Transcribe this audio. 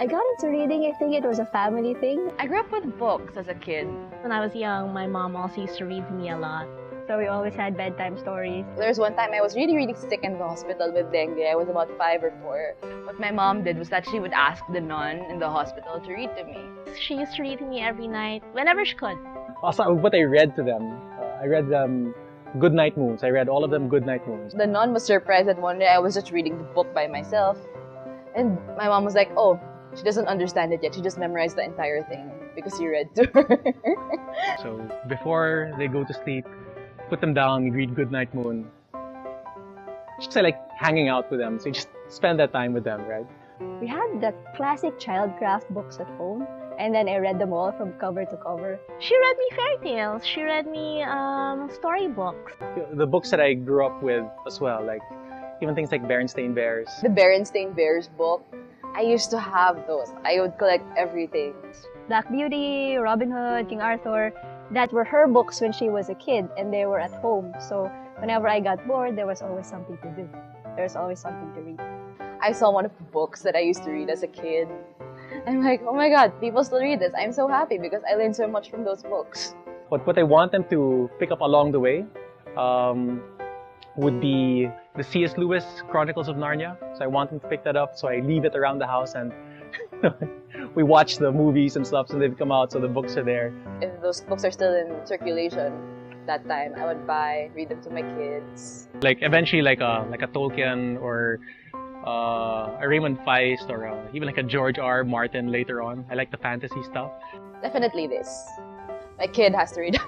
I got into reading, I think it was a family thing. I grew up with books as a kid. When I was young, my mom also used to read to me a lot. So we always had bedtime stories. There was one time I was really sick in the hospital with dengue. I was about 5 or 4. What my mom did was that she would ask the nun in the hospital to read to me. She used to read to me every night, whenever she could. Also, what I read to them, I read them Goodnight Moons. I read all of them Goodnight Moons. The nun was surprised that one day I was just reading the book by myself. And my mom was like, oh, she doesn't understand it yet. She just memorized the entire thing because you read to her. So before they go to sleep, put them down, we read Goodnight Moon. Just like hanging out with them. So you just spend that time with them, right? We had the classic childcraft books at home, and then I read them all from cover to cover. She read me fairy tales. She read me storybooks. The books that I grew up with as well, like even things like Berenstain Bears. The Berenstain Bears book, I used to have those. I would collect everything. Black Beauty, Robin Hood, King Arthur, that were her books when she was a kid, and they were at home. So whenever I got bored, there was always something to do. There was always something to read. I saw one of the books that I used to read as a kid. I'm like, oh my god, people still read this. I'm so happy because I learned so much from those books. What I want them to pick up along the way would be the C.S. Lewis Chronicles of Narnia. So I want them to pick that up, so I leave it around the house and we watch the movies and stuff, so they've come out, so the books are there. If those books are still in circulation that time, I would read them to my kids. Like eventually like a Tolkien or a Raymond Feist or even like a George R. Martin later on. I like the fantasy stuff. Definitely this. My kid has to read